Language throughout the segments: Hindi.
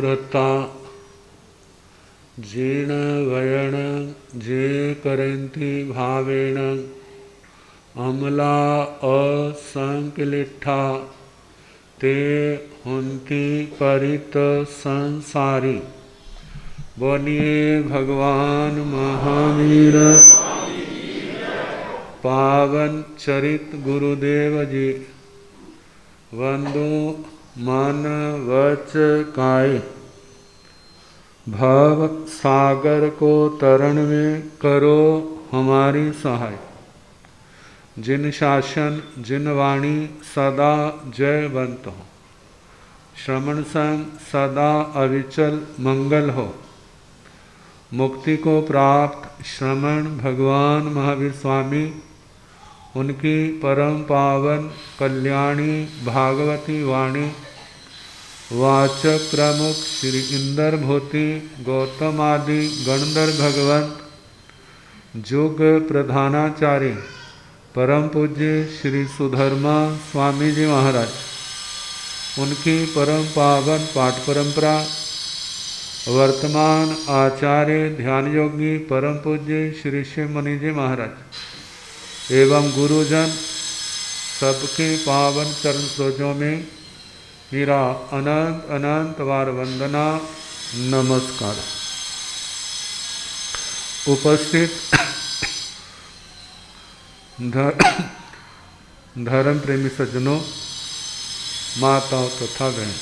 रता जीर्ण वयण जे करंती भावेण अमला असंकलिठा ते हुंती परित संसारी। बोलिए भगवान महावीर पावन चरित गुरुदेव जी। वंदो मन वच काय भव सागर को तरण में करो हमारी सहाय। जिन शासन जिन वाणी सदा जयवंत हो। श्रवण संग सदा अविचल मंगल हो। मुक्ति को प्राप्त श्रमण भगवान महावीर स्वामी उनकी परम पावन कल्याणी भागवती वाणी वाचक प्रमुख श्री इंदर भूति गौतम आदि गणधर भगवंत जुग प्रधानाचार्य परम पूज्य श्री सुधर्मा स्वामी जी महाराज उनकी परम पावन पाठ परंपरा वर्तमान आचार्य ध्यान योगी परम पूज्य श्री शिव मुनि जी महाराज एवं गुरुजन सबके पावन चरण सरोजों में मेरा अनंत अनंत बार वंदना नमस्कार। उपस्थित धर्म प्रेमी सज्जनों, माताओं तथा बहन,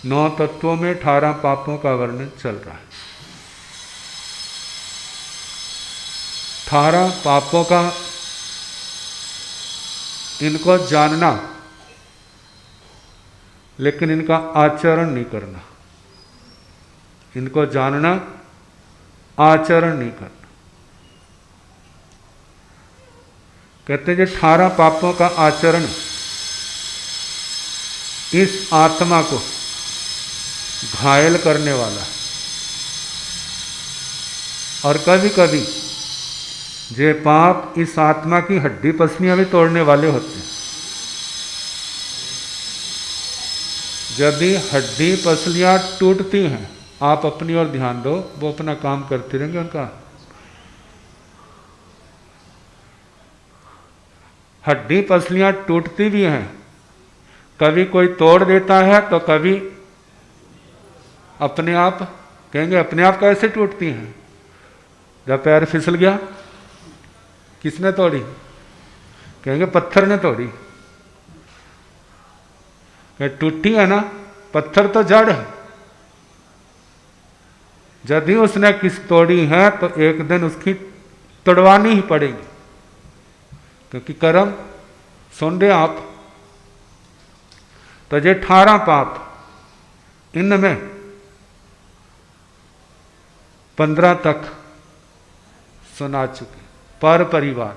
9 तत्वों में 18 पापों का वर्णन चल रहा है। 18 पापों का इनको जानना लेकिन इनका आचरण नहीं करना। इनको जानना आचरण नहीं करना। कहते हैं 18 पापों का आचरण इस आत्मा को घायल करने वाला है। और कभी कभी ये पाप इस आत्मा की हड्डी पसलियां भी तोड़ने वाले होते हैं। यदि हड्डी पसलियां टूटती हैं, आप अपनी ओर ध्यान दो, वो अपना काम करते रहेंगे। उनका हड्डी पसलियां टूटती भी हैं, कभी कोई तोड़ देता है तो कभी अपने आप कहेंगे अपने आप कैसे टूटती हैं। जब पैर फिसल गया, किसने तोड़ी? कहेंगे पत्थर ने तोड़ी। टूटी है ना, पत्थर तो जड़ है। यदि उसने किस तोड़ी है तो एक दिन उसकी तोड़वानी ही पड़ेगी, क्योंकि कर्म सुन रहे आप। तो ये 18 पाप, इनमें 15 तक सुना चुके। पर परिवार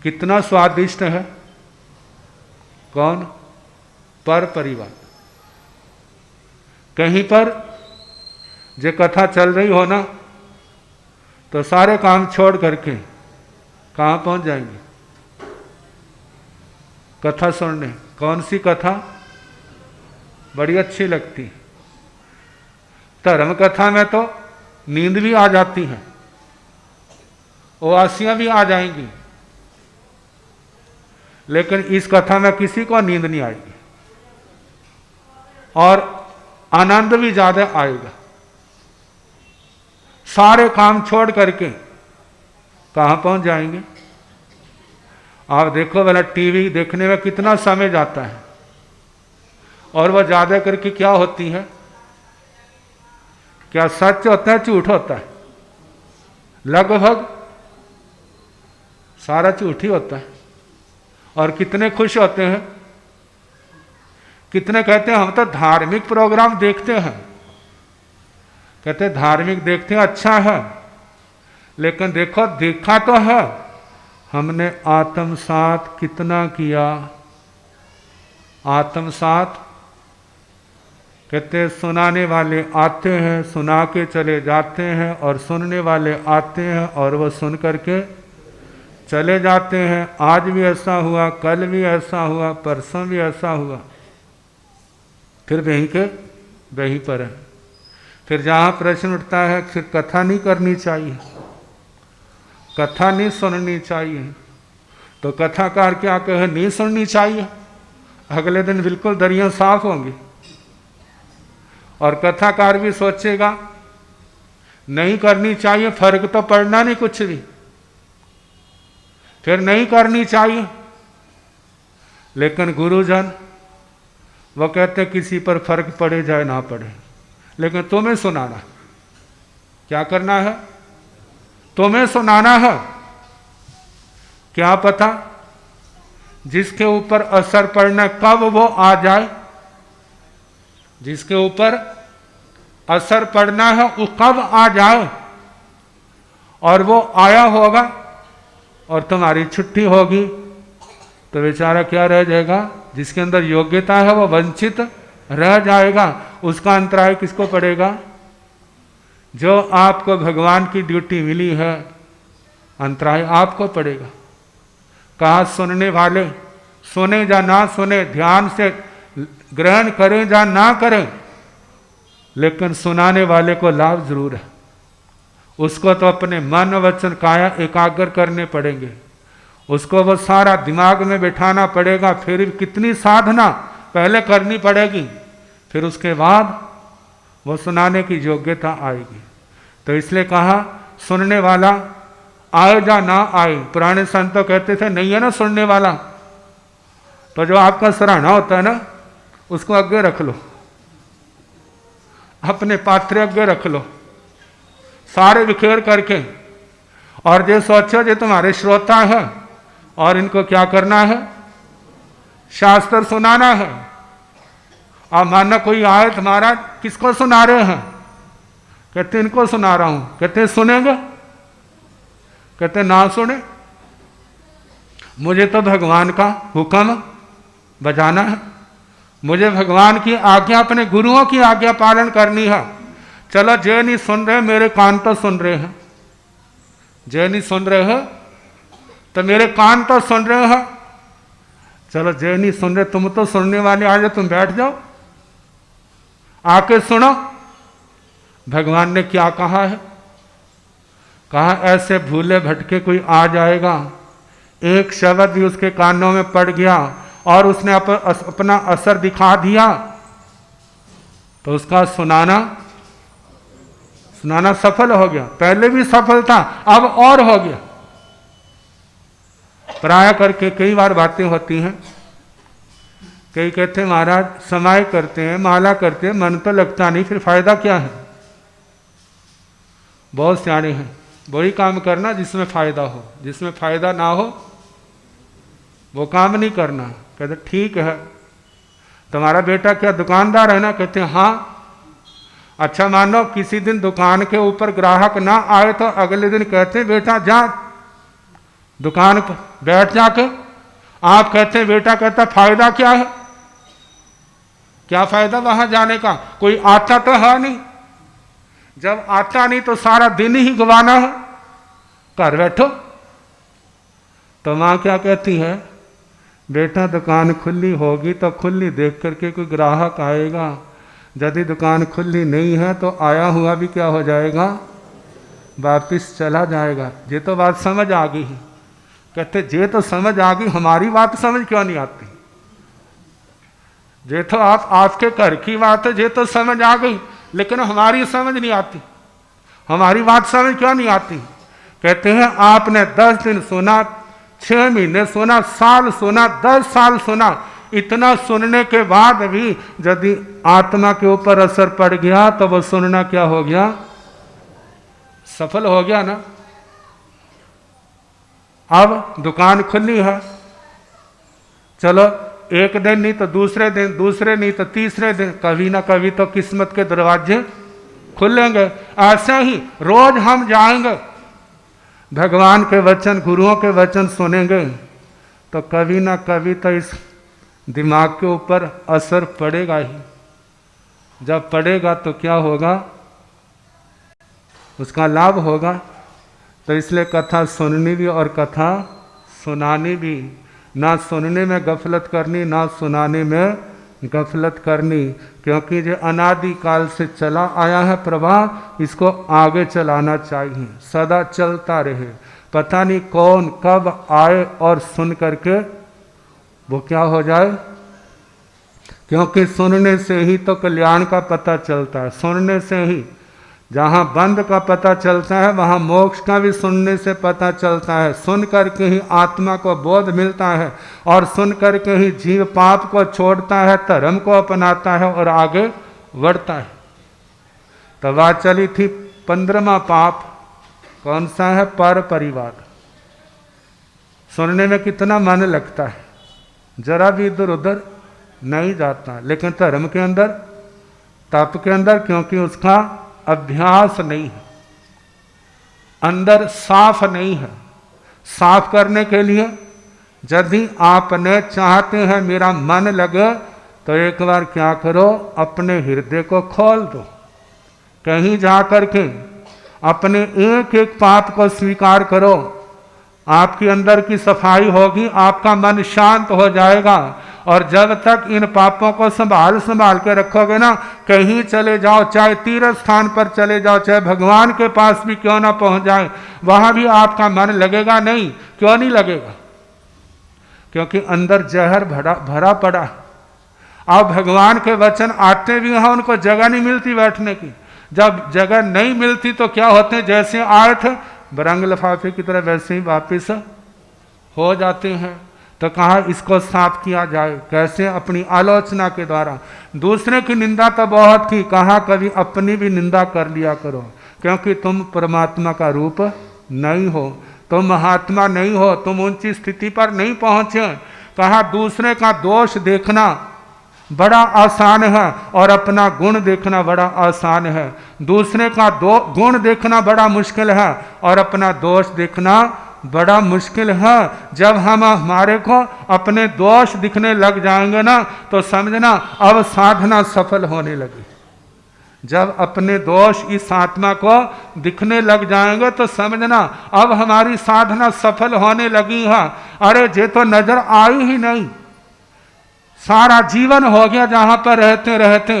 कितना स्वादिष्ट है। कौन? पर परिवार। कहीं पर जो कथा चल रही हो ना, तो सारे काम छोड़ करके कहाँ पहुंच जाएंगे? कथा सुनने। कौन सी कथा? बड़ी अच्छी लगती है। धर्म कथा में तो नींद भी आ जाती है, उदासियां भी आ जाएंगी, लेकिन इस कथा में किसी को नींद नहीं आएगी और आनंद भी ज्यादा आएगा। सारे काम छोड़ करके कहां पहुंच जाएंगे? आप देखो वाला टीवी देखने में कितना समय जाता है, और वह ज्यादा करके क्या होती है? क्या सच होता है, झूठ होता है? लगभग सारा झूठ ही होता है। और कितने खुश होते हैं, कितने कहते हैं हम तो धार्मिक प्रोग्राम देखते हैं। कहते हैं धार्मिक देखते हैं, अच्छा है, लेकिन देखो देखा तो है, हमने आत्मसात कितना किया। आत्मसात कहते हैं सुनाने वाले आते हैं, सुना के चले जाते हैं, और सुनने वाले आते हैं और वह सुन करके चले जाते हैं, आज भी ऐसा हुआ, कल भी ऐसा हुआ, परसों भी ऐसा हुआ, फिर वहीं के वहीं पर है। फिर जहाँ प्रश्न उठता है फिर कथा नहीं करनी चाहिए, कथा नहीं सुननी चाहिए, तो कथाकार क्या कहे, नहीं सुननी चाहिए, अगले दिन बिल्कुल दरियाँ साफ होंगी। और कथाकार भी सोचेगा नहीं करनी चाहिए, फर्क तो पड़ना नहीं कुछ भी, फिर नहीं करनी चाहिए। लेकिन गुरुजन वो कहते किसी पर फर्क पड़े जाए ना पड़े, लेकिन तुम्हें सुनाना, क्या करना है, तुम्हें सुनाना है। क्या पता जिसके ऊपर असर पड़ना कब वो आ जाए, जिसके ऊपर असर पड़ना है वो कब आ जाए, और वो आया होगा और तुम्हारी छुट्टी होगी, तो बेचारा क्या रह जाएगा, जिसके अंदर योग्यता है वो वंचित रह जाएगा। उसका अंतराय किसको पड़ेगा, जो आपको भगवान की ड्यूटी मिली है, अंतराय आपको पड़ेगा। कहा सुनने वाले सुने या ना सुने, ध्यान से ग्रहण करें या ना करें, लेकिन सुनाने वाले को लाभ जरूर है। उसको तो अपने मन वचन काया एकाग्र करने पड़ेंगे, उसको वो सारा दिमाग में बिठाना पड़ेगा, फिर कितनी साधना पहले करनी पड़ेगी, फिर उसके बाद वो सुनाने की योग्यता आएगी। तो इसलिए कहा सुनने वाला आए या ना आए। पुराने संत तो कहते थे नहीं है ना सुनने वाला, तो जो आपका सराहना होता है ना उसको आगे रख लो, अपने पात्र आगे रख लो, सारे बिखेर करके, और जो सोचो जो तुम्हारे श्रोता है और इनको क्या करना है, शास्त्र सुनाना है। अब माना कोई आए तुम्हारा, किसको सुना रहे हैं, कहते इनको सुना रहा हूं, कहते सुनेंगे, कहते ना सुने, मुझे तो भगवान का हुक्म बजाना है, मुझे भगवान की आज्ञा, अपने गुरुओं की आज्ञा पालन करनी है। चलो जे नहीं सुन रहे, मेरे कान तो सुन रहे हैं, जे नहीं सुन रहे हो तो मेरे कान तो सुन रहे हैं। चलो जे नहीं सुन रहे, तुम तो सुनने वाले, आ जाओ, तुम बैठ जाओ, आके सुनो। भगवान ने क्या कहा है, कहा ऐसे भूले भटके कोई आ जाएगा, एक शब्द भी उसके कानों में पड़ गया और उसने अपना असर दिखा दिया, तो उसका सुनाना सफल हो गया। पहले भी सफल था, अब और हो गया। प्राय करके कई बार बातें होती हैं, कई कहते हैं महाराज समाय करते हैं, माला करते हैं, मन तो लगता नहीं, फिर फायदा क्या है। बहुत सियाणे हैं, वही काम करना जिसमें फायदा हो, जिसमें फायदा ना हो वो काम नहीं करना। कहते ठीक है, तुम्हारा बेटा क्या दुकानदार है ना, कहते हैं हाँ। अच्छा मानो किसी दिन दुकान के ऊपर ग्राहक ना आए तो अगले दिन कहते हैं बेटा जा दुकान पर बैठ जाके। आप कहते हैं बेटा, कहता फायदा क्या है, क्या फायदा वहां जाने का, कोई आता तो है नहीं, जब आता नहीं तो सारा दिन ही गवाना है, घर बैठो। तो माँ क्या कहती है, बेटा दुकान खुली होगी तो खुली देख करके कोई ग्राहक आएगा, यदि दुकान खुली नहीं है तो आया हुआ भी क्या हो जाएगा, वापिस चला जाएगा। ये तो बात समझ आ गई। कहते ये तो समझ आ गई, हमारी बात समझ क्यों नहीं आती। ये तो आपके घर की बात है, ये तो समझ आ गई, लेकिन हमारी समझ नहीं आती, हमारी बात समझ क्यों नहीं आती। कहते हैं आपने 10 दिन सुना, 6 महीने सुना, साल सुना, 10 साल सुना, इतना सुनने के बाद भी यदि आत्मा के ऊपर असर पड़ गया तो वो सुनना क्या हो गया, सफल हो गया ना। अब दुकान खुली है, चलो एक दिन नहीं तो दूसरे दिन, दूसरे नहीं तो तीसरे दिन, कभी ना कभी तो किस्मत के दरवाजे खुलेंगे। ऐसे ही रोज हम जाएंगे, भगवान के वचन, गुरुओं के वचन सुनेंगे, तो कभी ना कभी तो इस दिमाग के ऊपर असर पड़ेगा ही। जब पड़ेगा तो क्या होगा, उसका लाभ होगा। तो इसलिए कथा सुननी भी और कथा सुनानी भी, ना सुनने में गफलत करनी, ना सुनाने में गफलत करनी, क्योंकि जो अनादि काल से चला आया है प्रवाह, इसको आगे चलाना चाहिए, सदा चलता रहे। पता नहीं कौन कब आए और सुन करके वो क्या हो जाए, क्योंकि सुनने से ही तो कल्याण का पता चलता है। सुनने से ही, जहाँ बंद का पता चलता है वहाँ मोक्ष का भी सुनने से पता चलता है। सुन करके ही आत्मा को बोध मिलता है, और सुन करके ही जीव पाप को छोड़ता है, धर्म को अपनाता है और आगे बढ़ता है। तब आज चली थी 15वां पाप, कौन सा है? पर परिवार। सुनने में कितना मन लगता है, जरा भी इधर उधर नहीं जाता, लेकिन धर्म के अंदर, तप के अंदर, क्योंकि उसका अभ्यास नहीं है, अंदर साफ नहीं है। साफ करने के लिए यदि आपने चाहते हैं मेरा मन लगे, तो एक बार क्या करो, अपने हृदय को खोल दो, कहीं जा करके अपने एक एक पाप को स्वीकार करो। आपके अंदर की सफाई होगी, आपका मन शांत हो जाएगा। और जब तक इन पापों को संभाल के रखोगे ना, कहीं चले जाओ, चाहे तीर्थ स्थान पर चले जाओ, चाहे भगवान के पास भी क्यों ना पहुंच जाए, वहां भी आपका मन लगेगा नहीं। क्यों नहीं लगेगा? क्योंकि अंदर जहर भरा पड़ा। अब भगवान के वचन आते भी हैं, उनको जगह नहीं मिलती बैठने की। जब जगह नहीं मिलती तो क्या होते हैं, जैसे आए थे बरंग लिफाफे की तरह वैसे ही वापिस हो जाते हैं। तो कहा इसको साफ किया जाए, कैसे? अपनी आलोचना के द्वारा। दूसरे की निंदा तो बहुत की, कहा कभी अपनी भी निंदा कर लिया करो, क्योंकि तुम परमात्मा का रूप नहीं हो, तुम महात्मा नहीं हो, तुम ऊंची स्थिति पर नहीं पहुंचे। कहा दूसरे का दोष देखना बड़ा आसान है और अपना गुण देखना बड़ा आसान है। दूसरे का गुण देखना बड़ा मुश्किल है और अपना दोष देखना बड़ा मुश्किल है। जब हम हमारे को अपने दोष दिखने लग जाएंगे ना, तो समझना अब साधना सफल होने लगी। जब अपने दोष इस आत्मा को दिखने लग जाएंगे तो समझना अब हमारी साधना सफल होने लगी है। अरे ये तो नजर आई ही नहीं, सारा जीवन हो गया जहां पर रहते रहते,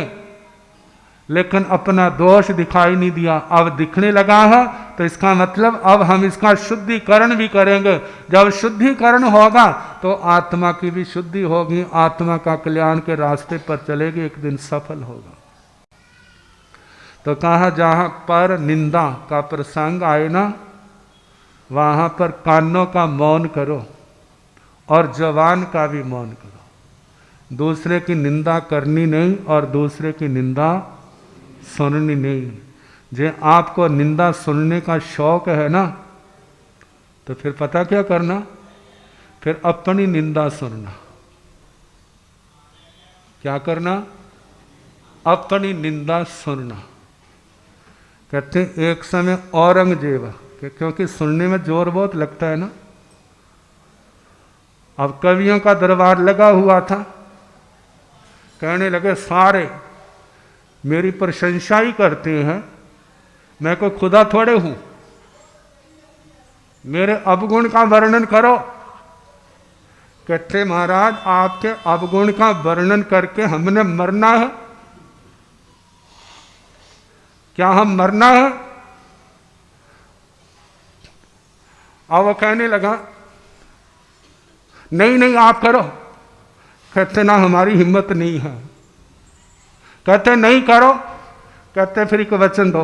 लेकिन अपना दोष दिखाई नहीं दिया। अब दिखने लगा है, तो इसका मतलब अब हम इसका शुद्धिकरण भी करेंगे। जब शुद्धिकरण होगा तो आत्मा की भी शुद्धि होगी, आत्मा का कल्याण के रास्ते पर चलेगी, एक दिन सफल होगा। तो कहा जहां पर निंदा का प्रसंग आए ना, वहां पर कानों का मौन करो और जवान का भी मौन करो। दूसरे की निंदा करनी नहीं और दूसरे की निंदा सुननी नहीं। जे आपको निंदा सुनने का शौक है ना, तो फिर पता क्या करना, फिर अपनी निंदा सुनना। क्या करना? अपनी निंदा सुनना। कहते एक समय औरंगजेब, क्योंकि सुनने में जोर बहुत लगता है ना, अब कवियों का दरबार लगा हुआ था, कहने लगे सारे मेरी प्रशंसा ही करते हैं, मैं कोई खुदा थोड़े हूं, मेरे अवगुण का वर्णन करो। कहते महाराज आपके अवगुण का वर्णन करके हमने मरना है? क्या हम मरना है? अब वो कहने लगा नहीं नहीं आप करो। कहते ना हमारी हिम्मत नहीं है। कहते नहीं करो। कहते फिर एक वचन दो,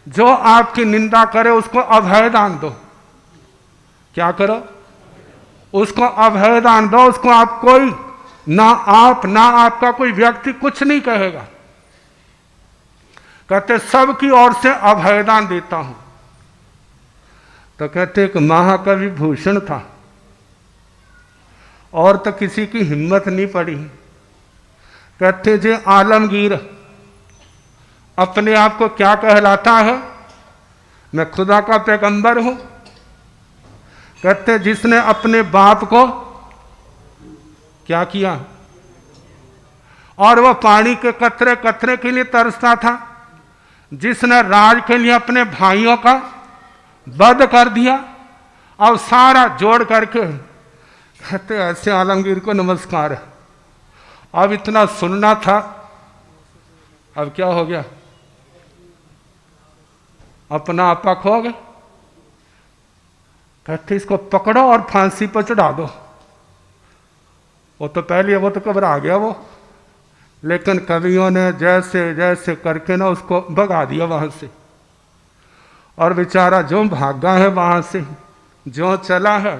जो आपकी निंदा करे उसको अभय दान दो। क्या करो? उसको अभय दान दो। उसको आप कोई, ना आप ना आपका कोई व्यक्ति कुछ नहीं कहेगा। कहते सबकी ओर से अभय दान देता हूं। तो कहते एक महाकवि भूषण था, और तो किसी की हिम्मत नहीं पड़ी। कहते जे आलमगीर अपने आप को क्या कहलाता है? मैं खुदा का पैगंबर हूं। कहते जिसने अपने बाप को क्या किया, और वह पानी के कतरे कतरे के लिए तरसता था, जिसने राज के लिए अपने भाइयों का वध कर दिया, अब सारा जोड़ करके कहते ऐसे आलमगीर को नमस्कार है। अब इतना सुनना था, अब क्या हो गया, अपना आपा खो गए। कहते इसको पकड़ो और फांसी पर चढ़ा दो। वो तो पहले वो तो घबरा गया वो, लेकिन कवियों ने जैसे जैसे करके ना उसको भगा दिया वहां से, और बेचारा जो भागा है वहां से, जो चला है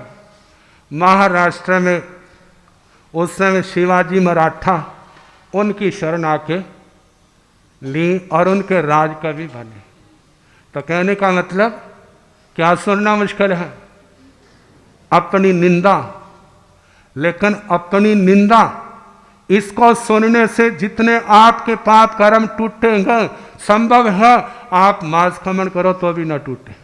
महाराष्ट्र में। उस समय शिवाजी मराठा उनकी शरण आके ली और उनके राज कवि बने। तो कहने का मतलब क्या सुनना मुश्किल है, अपनी निंदा। लेकिन अपनी निंदा इसको सुनने से जितने आपके पाप कर्म टूटेंगे, संभव है आप मांस खमन करो तो भी ना टूटे।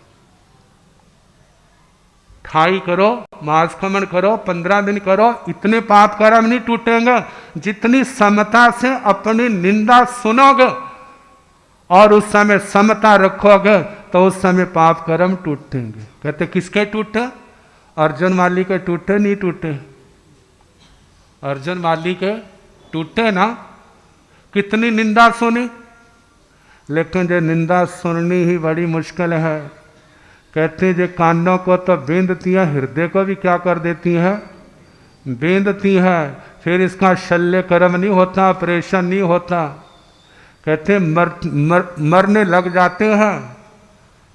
ठाई करो, मांस खमन करो, 15 दिन करो, इतने पाप कर्म नहीं टूटेंगे। जितनी समता से अपनी निंदा सुनोगे और उस समय समता रखोगे तो उस समय पाप कर्म टूटेंगे। कहते किसके टूटे? अर्जुन माली के टूटे नहीं टूटे? अर्जुन माली के टूटे ना। कितनी निंदा सुनी, लेकिन जो निंदा सुननी ही बड़ी मुश्किल है। कहते जो कानों को तो बेंधती है, हृदय को भी क्या कर देती है, बेंधती है। फिर इसका शल्य कर्म नहीं होता, ऑपरेशन नहीं होता। कहते मरने लग जाते हैं,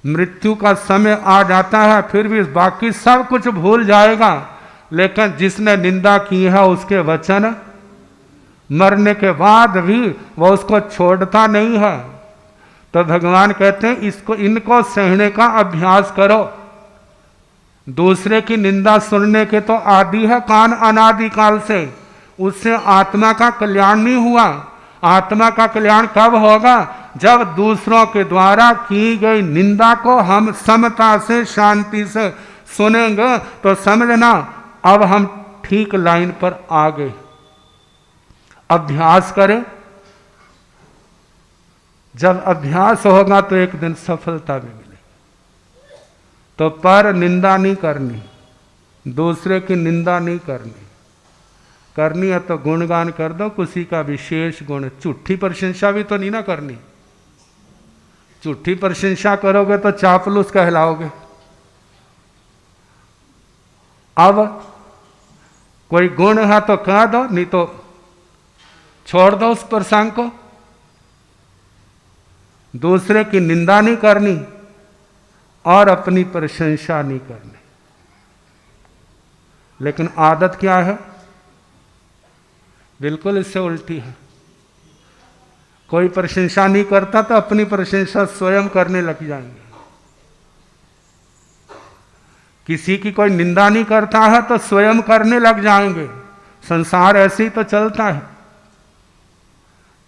मृत्यु का समय आ जाता है, फिर भी बाकी सब कुछ भूल जाएगा, लेकिन जिसने निंदा की है उसके वचन मरने के बाद भी वह उसको छोड़ता नहीं है। तो भगवान कहते हैं इसको, इनको सहने का अभ्यास करो। दूसरे की निंदा सुनने के तो आदि है कान अनादि काल से, उससे आत्मा का कल्याण नहीं हुआ। आत्मा का कल्याण कब होगा? जब दूसरों के द्वारा की गई निंदा को हम समता से शांति से सुनेंगे तो समझना अब हम ठीक लाइन पर आ गए। अभ्यास करें, जब अभ्यास होगा तो एक दिन सफलता भी मिलेगी। तो पर निंदा नहीं करनी, दूसरे की निंदा नहीं करनी। करनी है तो गुणगान कर दो किसी का विशेष गुण, झूठी प्रशंसा भी तो नहीं ना करनी। झूठी प्रशंसा करोगे तो चापलूस कहलाओगे। अब कोई गुण है तो कह दो, नहीं तो छोड़ दो उस प्रसंग को। दूसरे की निंदा नहीं करनी और अपनी प्रशंसा नहीं करनी। लेकिन आदत क्या है? बिल्कुल इससे उल्टी है। कोई प्रशंसा नहीं करता तो अपनी प्रशंसा स्वयं करने लग जाएंगे। किसी की कोई निंदा नहीं करता है तो स्वयं करने लग जाएंगे। संसार ऐसे ही तो चलता है।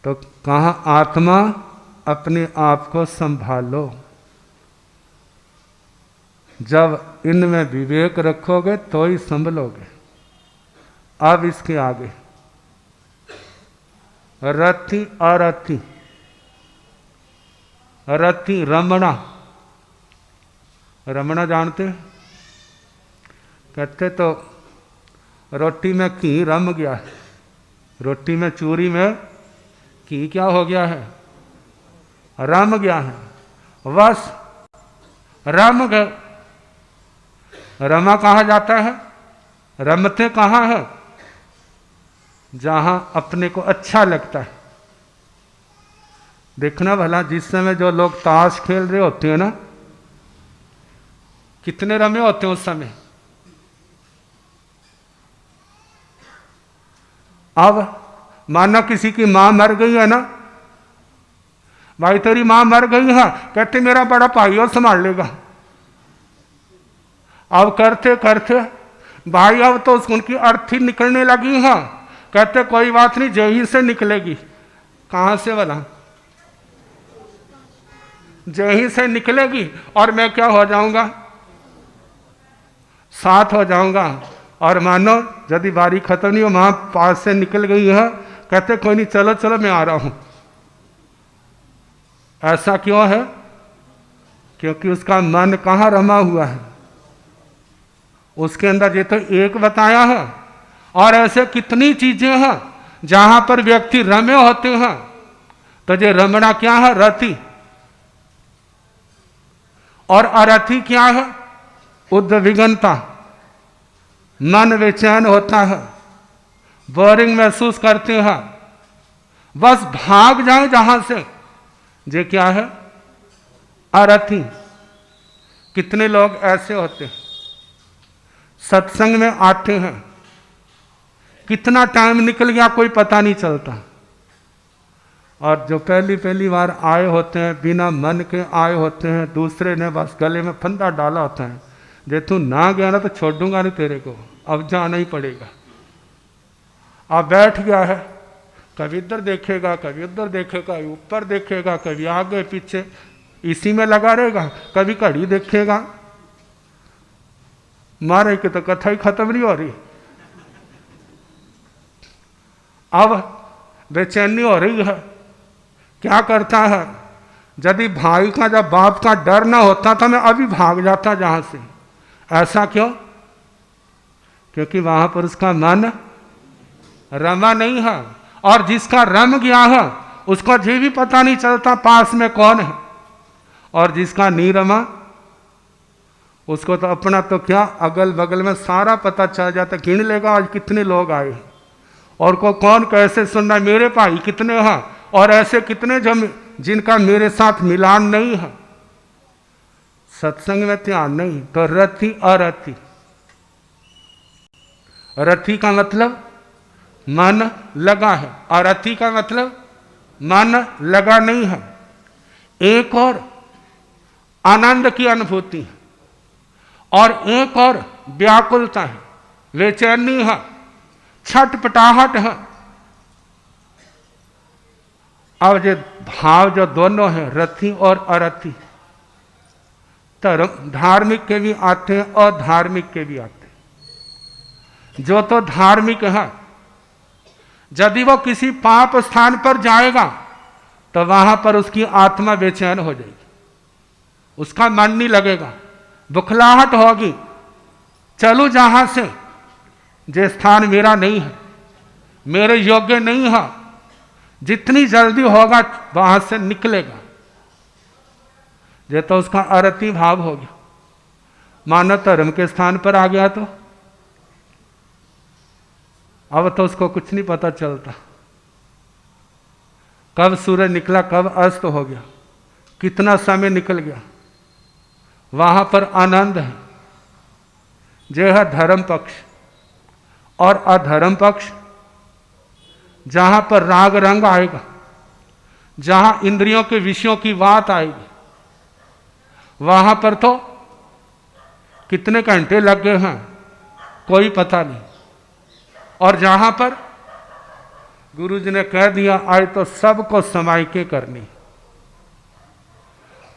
तो कहा आत्मा अपने आप को संभालो। जब इनमें विवेक रखोगे तो ही संभलोगे। अब इसके आगे रति अरति। रति रमणा, रमणा जानते? कहते तो रोटी में घी रम गया है, रोटी में चूरी में घी क्या हो गया है, रम गया है। बस रम गए। रमा कहा जाता है, रमते कहाँ है? जहां अपने को अच्छा लगता है। देखना भला, जिस समय जो लोग ताश खेल रहे होते हैं ना, कितने रमे होते हैं उस समय। अब मानो किसी की मां मर गई है ना, भाई तेरी मां मर गई है, कहते मेरा बड़ा भाई और संभाल लेगा। अब करते करते भाई अब तो उनकी अर्थी निकलने लगी है, कहते कोई बात नहीं जही से निकलेगी। कहां से वाला? जही से निकलेगी और मैं क्या हो जाऊंगा, साथ हो जाऊंगा। और मानो यदि बारी खत्म नहीं हो, मां पास से निकल गई है, कहते कोई नहीं चलो चलो मैं आ रहा हूं। ऐसा क्यों है? क्योंकि उसका मन कहां रमा हुआ है, उसके अंदर ये तो एक बताया है, और ऐसे कितनी चीजें हैं जहां पर व्यक्ति रमे होते हैं। तो ये रमणा क्या है? रति। और अरथी क्या है? उद्विग्नता, मन बेचैन होता है, बोरिंग महसूस करते हैं, बस भाग जाए जहां से। ये क्या है? अरथी। कितने लोग ऐसे होते हैं, सत्संग में आते हैं, कितना टाइम निकल गया कोई पता नहीं चलता, और जो पहली पहली बार आए होते हैं, बिना मन के आए होते हैं, दूसरे ने बस गले में फंदा डाला होता है, जे तू ना गया ना तो छोड़ दूंगा नहीं तेरे को, अब जाना ही पड़ेगा। अब बैठ गया है, कभी इधर देखेगा, कभी उधर देखेगा, ऊपर देखेगा, कभी आगे पीछे, इसी में लगा रहेगा, कभी घड़ी देखेगा। मारे की तो कथा ही खत्म नहीं हो रही। अब बेचैनी हो रही है, क्या करता है? यदि भाई का, जब बाप का डर ना होता था, मैं अभी भाग जाता जहां से। ऐसा क्यों? क्योंकि वहां पर उसका मन रमा नहीं है, और जिसका रम गया है उसको ये भी पता नहीं चलता पास में कौन है, और जिसका नहीं रमा उसको तो अपना तो क्या, अगल बगल में सारा पता चल जाता। गिन लेगा आज कितने लोग आए, और को कौन कैसे सुनना, मेरे भाई कितने हैं, और ऐसे कितने जो जिनका मेरे साथ मिलान नहीं है, सत्संग में ध्यान नहीं। तो रति अरति। रति का मतलब मन लगा है, अरति का मतलब मन लगा नहीं है। एक और आनंद की अनुभूति है, और एक और व्याकुलता है, बेचैनी है, छटपटाहट है। अब ये भाव जो दोनों हैं, रति और अरति, धर्म धार्मिक के भी आते हैं और धार्मिक के भी आते हैं। जो तो धार्मिक है, यदि वो किसी पाप स्थान पर जाएगा तो वहां पर उसकी आत्मा बेचैन हो जाएगी, उसका मन नहीं लगेगा, बुखलाहट होगी, चलूं जहां से, जे स्थान मेरा नहीं है, मेरे योग्य नहीं है, जितनी जल्दी होगा वहां से निकलेगा। ये तो उसका अरति भाव हो गया। मानव धर्म के स्थान पर आ गया तो अब तो उसको कुछ नहीं पता चलता, कब सूरज निकला, कब अस्त हो गया, कितना समय निकल गया। वहां पर आनंद है, जो है धर्म पक्ष। और अधर्म पक्ष, जहां पर राग रंग आएगा, जहां इंद्रियों के विषयों की बात आएगी, वहां पर तो कितने घंटे लग गए हैं कोई पता नहीं। और जहां पर गुरु जी ने कह दिया आज तो सबको समाइके करनी,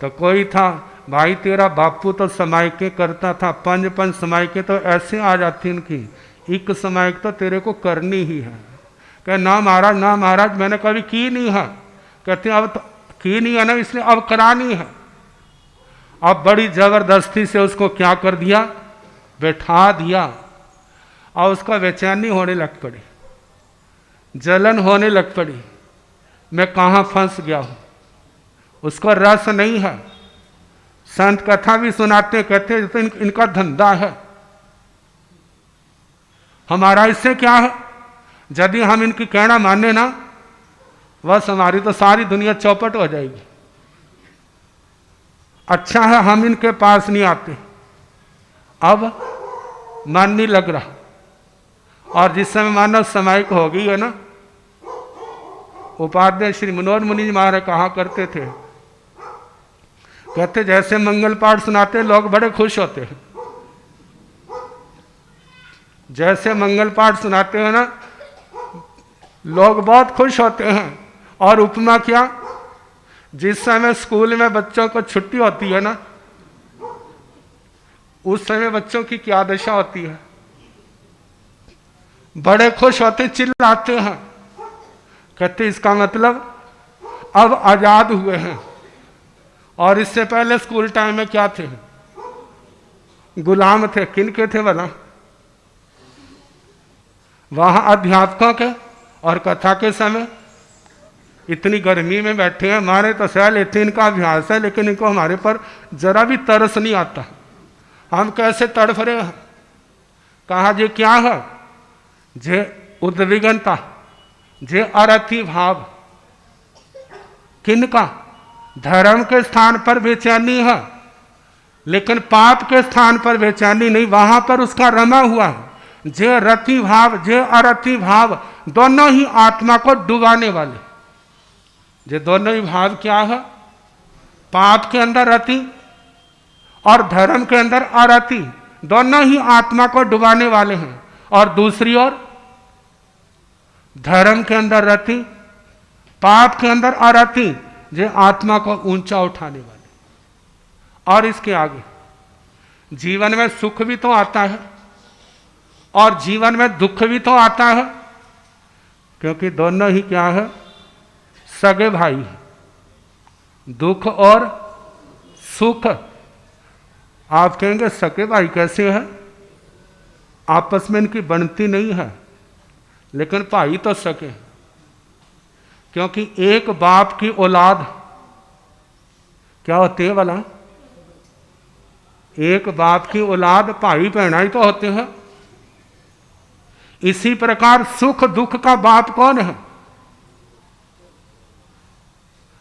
तो कोई था भाई तेरा बापू तो समाइके करता था, पंज पंज समाइके तो ऐसे आ जाती उनकी, एक समाइक तो तेरे को करनी ही है। कह ना महाराज, ना महाराज, मैंने कभी की नहीं है। कहते अब तो की नहीं है ना, इसलिए अब करानी है। अब बड़ी जबरदस्ती से उसको क्या कर दिया, बैठा दिया, और उसका बेचैनी होने लग पड़ी, जलन होने लग पड़ी, मैं कहाँ फंस गया हूँ। उसको रस नहीं है। संत कथा भी सुनाते, कहते तो इनका धंधा है, हमारा इससे क्या है। यदि हम इनकी कहना माने ना, बस हमारी तो सारी दुनिया चौपट हो जाएगी। अच्छा है हम इनके पास नहीं आते। अब मन नहीं लग रहा, और जिस समय मानव समायिक हो गई है ना, उपाध्याय श्री मनोहर मुनि जी महाराज कहा करते थे, कहते जैसे मंगल पाठ सुनाते लोग बड़े खुश होते हैं, जैसे मंगल पाठ सुनाते हैं ना लोग बहुत खुश होते हैं। और उपमा क्या, जिस समय स्कूल में बच्चों को छुट्टी होती है ना, उस समय बच्चों की क्या दशा होती है, बड़े खुश होते, चिल्लाते हैं। कहते इसका मतलब अब आजाद हुए हैं, और इससे पहले स्कूल टाइम में क्या थे, गुलाम थे, किन के थे भला? वहां अध्यापकों के और कथा के समय इतनी गर्मी में बैठे हैं, हमारे तो सह लेते इनका अभ्यास है, लेकिन इनको हमारे पर जरा भी तरस नहीं आता। हम कैसे तड़फ रहे हैं। कहा जे क्या है? जे उद्विग्नता, जे अरति भाव। किनका? धर्म के स्थान पर बेचैनी है, लेकिन पाप के स्थान पर बेचैनी नहीं, वहां पर उसका रमा हुआ है। जे रति भाव, जे अरति भाव, दोनों ही आत्मा को डुबाने वाले। जे दोनों ही भाव क्या है? पाप के अंदर रति और धर्म के अंदर अरति, दोनों ही आत्मा को डुबाने वाले हैं। और दूसरी ओर धर्म के अंदर रति, पाप के अंदर अरति, जो आत्मा को ऊंचा उठाने वाले। और इसके आगे जीवन में सुख भी तो आता है और जीवन में दुख भी तो आता है, क्योंकि दोनों ही क्या है? सगे भाई है। दुख और सुख। आप कहेंगे सगे भाई कैसे है? आपस में इनकी बनती नहीं है, लेकिन भाई तो सके, क्योंकि एक बाप की औलाद क्या होती है भला? एक बाप की औलाद भाई बहना ही तो होते हैं। इसी प्रकार सुख दुख का बाप कौन है?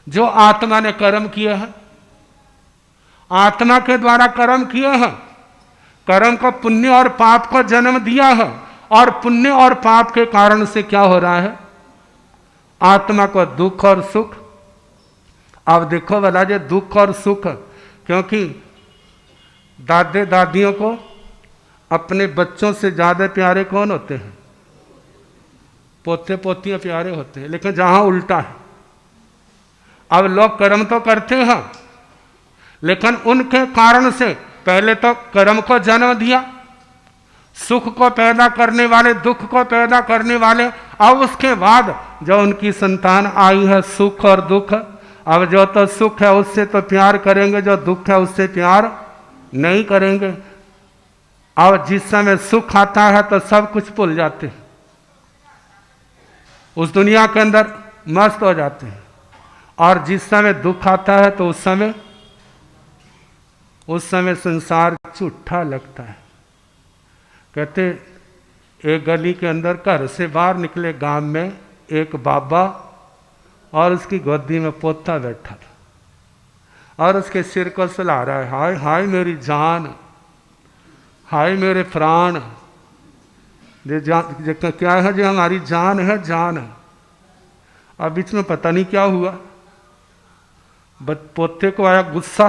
जो आत्मा ने कर्म किए हैं, आत्मा के द्वारा कर्म किए हैं। कर्म को पुण्य और पाप को जन्म दिया है, और पुण्य और पाप के कारण से क्या हो रहा है? आत्मा को दुख और सुख। अब देखो भला, जो दुख और सुख, क्योंकि दादे दादियों को अपने बच्चों से ज्यादा प्यारे कौन होते हैं? पोते पोतियां प्यारे होते हैं, लेकिन जहां उल्टा है। अब लोग कर्म तो करते हैं, लेकिन उनके कारण से पहले तो कर्म को जन्म दिया, सुख को पैदा करने वाले, दुख को पैदा करने वाले। अब उसके बाद जो उनकी संतान आई है, सुख और दुख, अब जो तो सुख है उससे तो प्यार करेंगे, जो दुख है उससे प्यार नहीं करेंगे। अब जिस समय सुख आता है तो सब कुछ भूल जाते हैं, उस दुनिया के अंदर मस्त हो जाते हैं। और जिस समय दुख आता है तो उस समय संसार झूठा लगता है। कहते एक गली के अंदर घर से बाहर निकले गांव में एक बाबा और उसकी गोदी में पोता बैठा था और उसके सिर को सुला रहा है, हाय हाय मेरी जान, हाय मेरे प्राण। क्या है? जो हमारी जान है, जान है। अब बीच में पता नहीं क्या हुआ, पोते को आया गुस्सा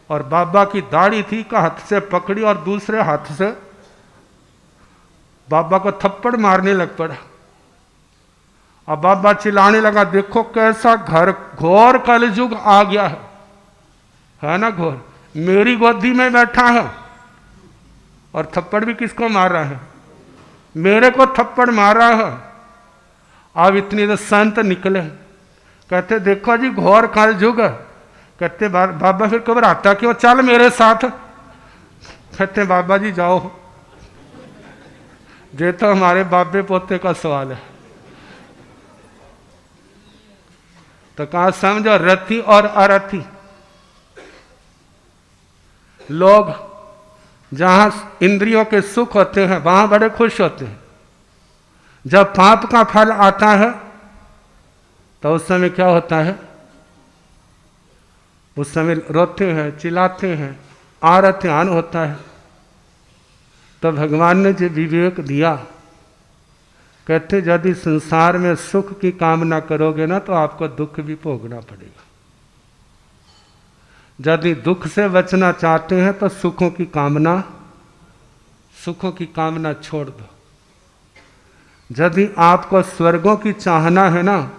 और बाबा की दाढ़ी थी का हाथ से पकड़ी और दूसरे हाथ से बाबा को थप्पड़ मारने लग पड़ा। अब बाबा चिल्लाने लगा, देखो कैसा घर घोर कलयुग आ गया है ना घोर। मेरी गोदी में बैठा है और थप्पड़ भी किसको मार रहा है? मेरे को थप्पड़ मार रहा है। अब इतनी तो संत निकले, कहते देखो जी घोर कलयुग। कहते बाबा फिर घबराता क्यों? चल मेरे साथ। कहते बाबा जी जाओ, ये तो हमारे बाबे पोते का सवाल है। तो कहा समझो रति और अरति। लोग जहां इंद्रियों के सुख होते हैं वहां बड़े खुश होते हैं, जब पाप का फल आता है तो उस समय क्या होता है? उस समय रोते हैं, चिल्लाते हैं, आरत्यान होता है। तो भगवान ने जो विवेक दिया, कहते यदि संसार में सुख की कामना करोगे ना तो आपको दुख भी भोगना पड़ेगा। यदि दुख से बचना चाहते हैं तो सुखों की कामना छोड़ दो। यदि आपको स्वर्गों की चाहना है ना,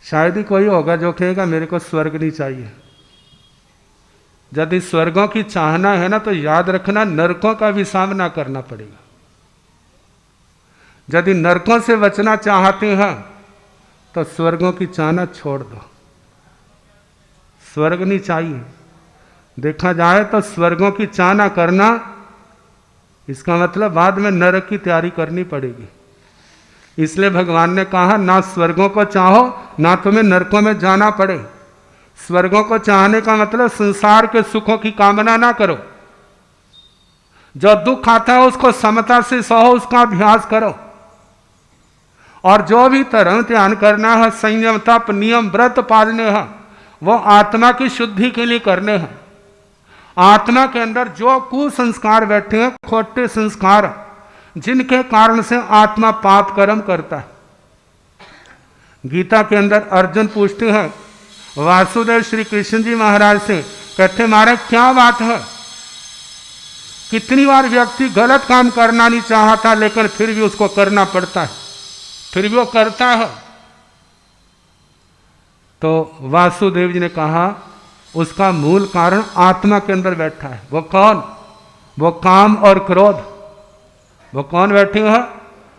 शायद ही कोई होगा जो कहेगा मेरे को स्वर्ग नहीं चाहिए। यदि स्वर्गों की चाहना है ना तो याद रखना नरकों का भी सामना करना पड़ेगा। यदि नरकों से बचना चाहते हैं तो स्वर्गों की चाहना छोड़ दो। स्वर्ग नहीं चाहिए, देखा जाए तो स्वर्गों की चाह ना करना, इसका मतलब बाद में नरक की तैयारी करनी पड़ेगी। इसलिए भगवान ने कहा ना स्वर्गों को चाहो ना तुम्हें नरकों में जाना पड़े। स्वर्गों को चाहने का मतलब संसार के सुखों की कामना ना करो। जो दुख आता है उसको समता से सहो, उसका अभ्यास करो। और जो भी धर्म ध्यान करना है, संयम तप नियम व्रत पालने हैं, वो आत्मा की शुद्धि के लिए करने हैं। आत्मा के अंदर जो कुसंस्कार बैठे हैं, खोटे संस्कार, जिनके कारण से आत्मा पाप कर्म करता है। गीता के अंदर अर्जुन पूछते हैं वासुदेव श्री कृष्ण जी महाराज से, कहते महाराज क्या बात है, कितनी बार व्यक्ति गलत काम करना नहीं चाहता लेकिन फिर भी उसको करना पड़ता है, फिर भी वो करता है। तो वासुदेव जी ने कहा उसका मूल कारण आत्मा के अंदर बैठा है। वो कौन? वो काम और क्रोध। वो कौन बैठे हैं?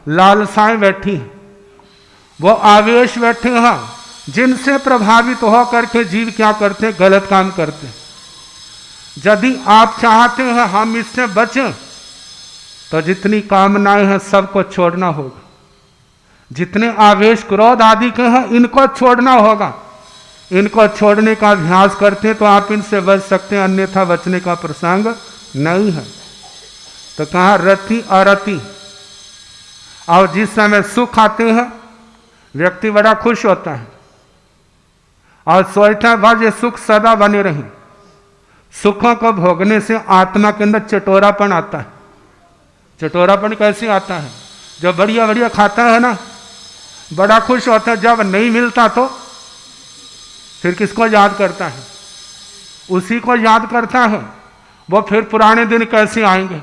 लालसाएं बैठी हैं, वो आवेश बैठे हैं, जिनसे प्रभावित होकर के जीव क्या करते हैं? गलत काम करते हैं। यदि आप चाहते हैं हम इससे बचें तो जितनी कामनाएं हैं सबको छोड़ना होगा। जितने आवेश क्रोध आदि के हैं इनको छोड़ना होगा। इनको छोड़ने का अभ्यास करते हैं तो आप इनसे बच सकते हैं, अन्यथा बचने का प्रसंग नहीं है। तो कहा रति अरति। और जिस समय सुख आते हैं व्यक्ति बड़ा खुश होता है और सोचता है बस ये सुख सदा बने रहे। सुखों को भोगने से आत्मा के अंदर चटोरापन आता है। चटोरापन कैसे आता है? जो बढ़िया बढ़िया खाता है ना, बड़ा खुश होता है, जब नहीं मिलता तो फिर किसको याद करता है? उसी को याद करता है। वो फिर पुराने दिन कैसे आएंगे,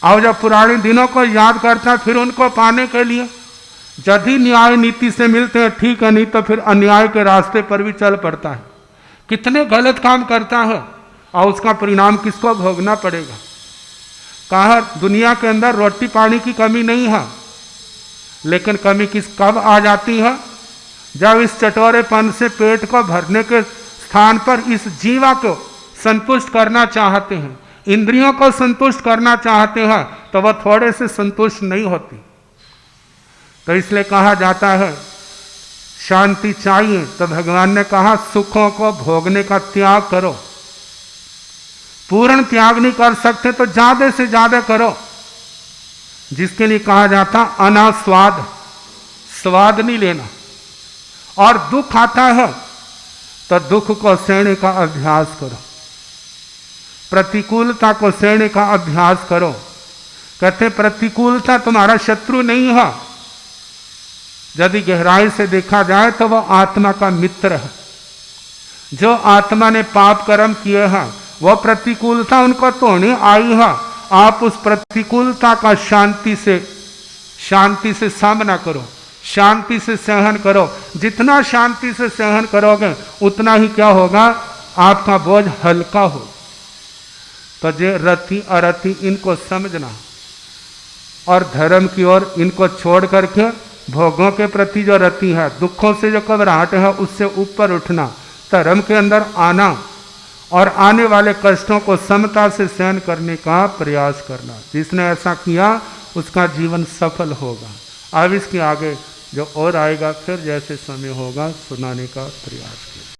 और जब पुराने दिनों को याद करता है फिर उनको पाने के लिए यदि न्याय नीति से मिलते हैं ठीक है, नहीं तो फिर अन्याय के रास्ते पर भी चल पड़ता है। कितने गलत काम करता है और उसका परिणाम किसको भोगना पड़ेगा। कहा दुनिया के अंदर रोटी पानी की कमी नहीं है, लेकिन कमी कब आ जाती है? जब इस चटोरेपन से पेट को भरने के स्थान पर इस जीवा को संतुष्ट करना चाहते हैं, इंद्रियों को संतुष्ट करना चाहते हैं, तो वह थोड़े से संतुष्ट नहीं होती। तो इसलिए कहा जाता है शांति चाहिए, तो भगवान ने कहा सुखों को भोगने का त्याग करो। पूर्ण त्याग नहीं कर सकते तो ज्यादा से ज्यादा करो, जिसके लिए कहा जाता अनास्वाद, स्वाद नहीं लेना। और दुख आता है तो दुख को सहने का अभ्यास करो, प्रतिकूलता को सहने का अभ्यास करो। कहते प्रतिकूलता तुम्हारा शत्रु नहीं है, यदि गहराई से देखा जाए तो वह आत्मा का मित्र है। जो आत्मा ने पाप कर्म किए हैं वह प्रतिकूलता उनको तोड़ने आई है। आप उस प्रतिकूलता का शांति से सामना करो, शांति से सहन करो। जितना शांति से सहन करोगे उतना ही क्या होगा? आपका बोझ हल्का हो। तो जे रति अरति इनको समझना और धर्म की ओर इनको छोड़ करके भोगों के प्रति जो रति है, दुखों से जो घबराहट है, उससे ऊपर उठना, धर्म के अंदर आना और आने वाले कष्टों को समता से सहन करने का प्रयास करना। जिसने ऐसा किया उसका जीवन सफल होगा। अब इसके आगे जो और आएगा फिर जैसे समय होगा सुनाने का प्रयास किया।